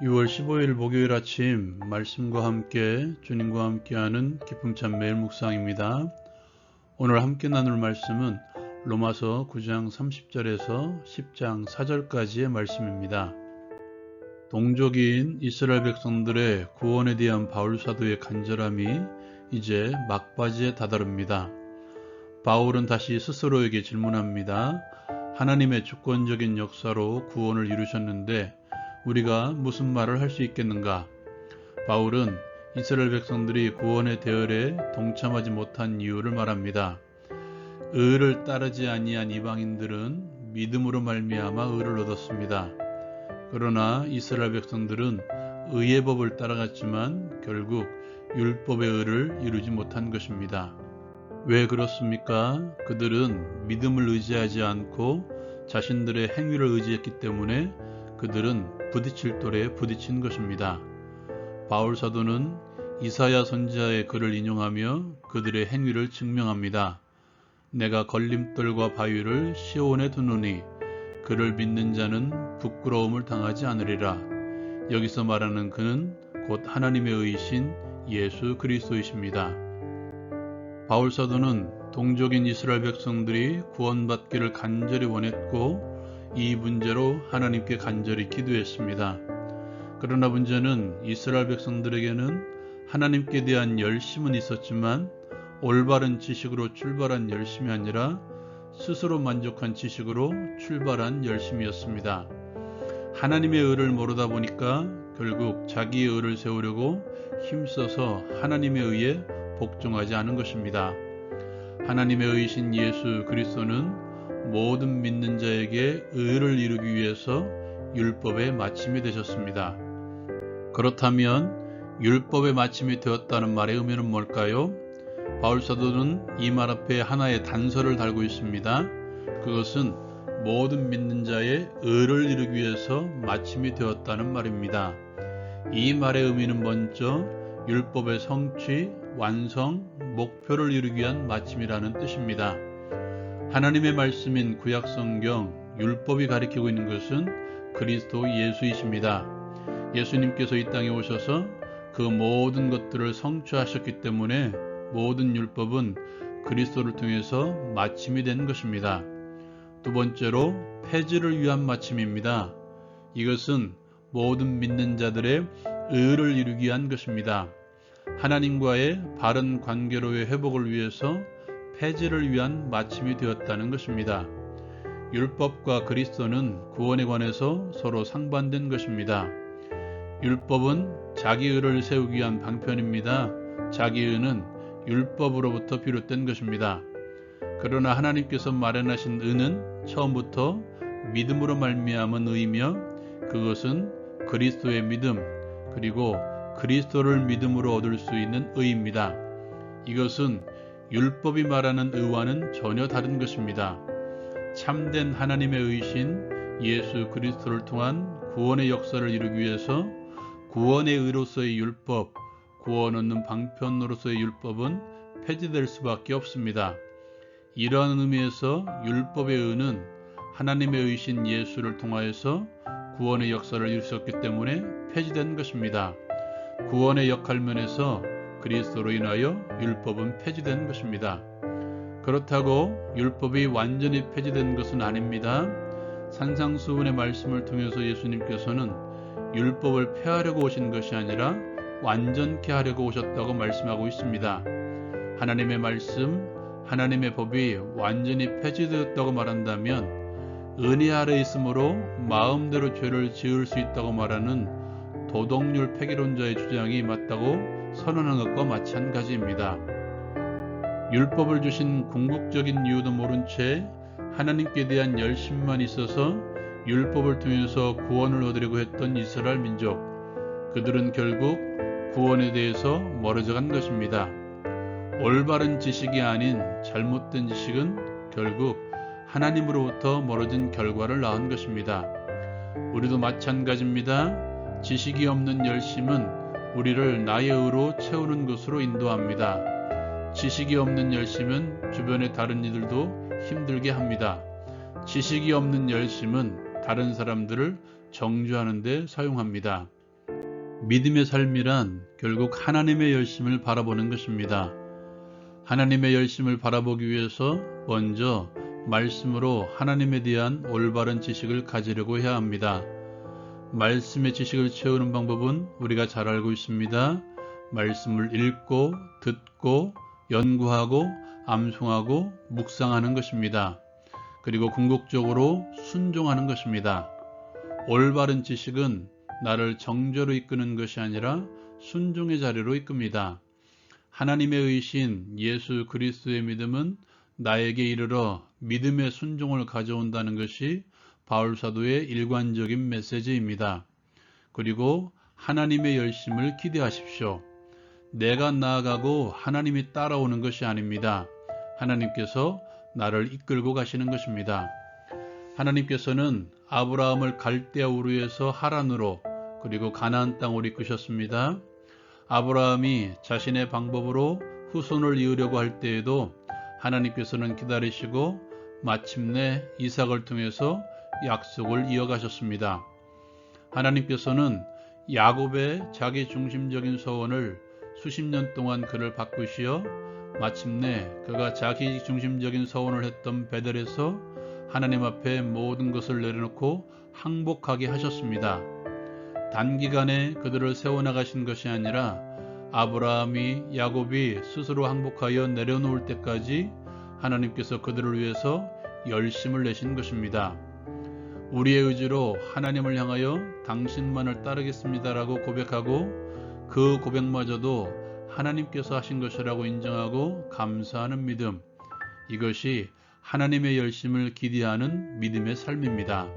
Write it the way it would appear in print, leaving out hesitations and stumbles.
6월 15일 목요일 아침 말씀과 함께 주님과 함께하는 기쁨찬 매일 묵상입니다. 오늘 함께 나눌 말씀은 로마서 9장 30절에서 10장 4절까지의 말씀입니다. 동족인 이스라엘 백성들의 구원에 대한 바울 사도의 간절함이 이제 막바지에 다다릅니다. 바울은 다시 스스로에게 질문합니다. 하나님의 주권적인 역사로 구원을 이루셨는데 우리가 무슨 말을 할 수 있겠는가? 바울은 이스라엘 백성들이 구원의 대열에 동참하지 못한 이유를 말합니다. 의를 따르지 아니한 이방인들은 믿음으로 말미암아 의를 얻었습니다. 그러나 이스라엘 백성들은 의의 법을 따라갔지만 결국 율법의 의를 이루지 못한 것입니다. 왜 그렇습니까? 그들은 믿음을 의지하지 않고 자신들의 행위를 의지했기 때문에 그들은 부딪힐 돌에 부딪힌 것입니다. 바울 사도는 이사야 선지자의 글을 인용하며 그들의 행위를 증명합니다. 내가 걸림돌과 바위를 시온에 두노니 그를 믿는 자는 부끄러움을 당하지 않으리라. 여기서 말하는 그는 곧 하나님의 의이신 예수 그리스도이십니다. 바울 사도는 동족인 이스라엘 백성들이 구원받기를 간절히 원했고 이 문제로 하나님께 간절히 기도했습니다. 그러나 문제는 이스라엘 백성들에게는 하나님께 대한 열심은 있었지만 올바른 지식으로 출발한 열심이 아니라 스스로 만족한 지식으로 출발한 열심이었습니다. 하나님의 의를 모르다 보니까 결국 자기의 의를 세우려고 힘써서 하나님의 의에 복종하지 않은 것입니다. 하나님의 의이신 예수 그리스도는 모든 믿는 자에게 의를 이루기 위해서 율법의 마침이 되셨습니다. 그렇다면 율법의 마침이 되었다는 말의 의미는 뭘까요? 바울 사도는 이 말 앞에 하나의 단서를 달고 있습니다. 그것은 모든 믿는 자의 의를 이루기 위해서 마침이 되었다는 말입니다. 이 말의 의미는 먼저 율법의 성취, 완성, 목표를 이루기 위한 마침이라는 뜻입니다. 하나님의 말씀인 구약성경 율법이 가리키고 있는 것은 그리스도 예수이십니다. 예수님께서 이 땅에 오셔서 그 모든 것들을 성취하셨기 때문에 모든 율법은 그리스도를 통해서 마침이 된 것입니다. 두 번째로 폐지를 위한 마침입니다. 이것은 모든 믿는 자들의 의를 이루기 위한 것입니다. 하나님과의 바른 관계로의 회복을 위해서 폐지를 위한 마침이 되었다는 것입니다. 율법과 그리스도는 구원에 관해서 서로 상반된 것입니다. 율법은 자기 의를 세우기 위한 방편입니다. 자기 의는 율법으로부터 비롯된 것입니다. 그러나 하나님께서 마련하신 의는 처음부터 믿음으로 말미암은 의이며 그것은 그리스도의 믿음 그리고 그리스도를 믿음으로 얻을 수 있는 의입니다. 이것은 율법이 말하는 의와는 전혀 다른 것입니다. 참된 하나님의 의신 예수 그리스도를 통한 구원의 역사를 이루기 위해서 구원의 의로서의 율법, 구원 얻는 방편으로서의 율법은 폐지될 수밖에 없습니다. 이러한 의미에서 율법의 의는 하나님의 의신 예수를 통하여서 구원의 역사를 이루셨기 때문에 폐지된 것입니다. 구원의 역할 면에서 그리스도로 인하여 율법은 폐지된 것입니다. 그렇다고 율법이 완전히 폐지된 것은 아닙니다. 산상수훈의 말씀을 통해서 예수님께서는 율법을 폐하려고 오신 것이 아니라 완전케 하려고 오셨다고 말씀하고 있습니다. 하나님의 말씀, 하나님의 법이 완전히 폐지되었다고 말한다면 은혜 아래 있으므로 마음대로 죄를 지을 수 있다고 말하는 도덕률 폐기론자의 주장이 맞다고 선언한 것과 마찬가지입니다. 율법을 주신 궁극적인 이유도 모른 채 하나님께 대한 열심만 있어서 율법을 통해서 구원을 얻으려고 했던 이스라엘 민족, 그들은 결국 구원에 대해서 멀어져 간 것입니다. 올바른 지식이 아닌 잘못된 지식은 결국 하나님으로부터 멀어진 결과를 낳은 것입니다. 우리도 마찬가지입니다. 지식이 없는 열심은 우리를 나의 의로 채우는 것으로 인도합니다. 지식이 없는 열심은 주변의 다른 이들도 힘들게 합니다. 지식이 없는 열심은 다른 사람들을 정죄하는 데 사용합니다. 믿음의 삶이란 결국 하나님의 열심을 바라보는 것입니다. 하나님의 열심을 바라보기 위해서 먼저 말씀으로 하나님에 대한 올바른 지식을 가지려고 해야 합니다. 말씀의 지식을 채우는 방법은 우리가 잘 알고 있습니다. 말씀을 읽고 듣고 연구하고 암송하고 묵상하는 것입니다. 그리고 궁극적으로 순종하는 것입니다. 올바른 지식은 나를 정죄로 이끄는 것이 아니라 순종의 자리로 이끕니다. 하나님의 의신 예수 그리스도의 믿음은 나에게 이르러 믿음의 순종을 가져온다는 것이 바울 사도의 일관적인 메시지입니다. 그리고 하나님의 열심을 기대하십시오. 내가 나아가고 하나님이 따라오는 것이 아닙니다. 하나님께서 나를 이끌고 가시는 것입니다. 하나님께서는 아브라함을 갈대아 우르에서 하란으로 그리고 가나안 땅으로 이끄셨습니다. 아브라함이 자신의 방법으로 후손을 이으려고 할 때에도 하나님께서는 기다리시고 마침내 이삭을 통해서 약속을 이어가셨습니다. 하나님께서는 야곱의 자기 중심적인 소원을 수십 년 동안 그를 바꾸시어 마침내 그가 자기 중심적인 소원을 했던 베델에서 하나님 앞에 모든 것을 내려놓고 항복하게 하셨습니다. 단기간에 그들을 세워나가신 것이 아니라 아브라함이 야곱이 스스로 항복하여 내려놓을 때까지 하나님께서 그들을 위해서 열심을 내신 것입니다. 우리의 의지로 하나님을 향하여 당신만을 따르겠습니다라고 고백하고 그 고백마저도 하나님께서 하신 것이라고 인정하고 감사하는 믿음, 이것이 하나님의 열심을 기대하는 믿음의 삶입니다.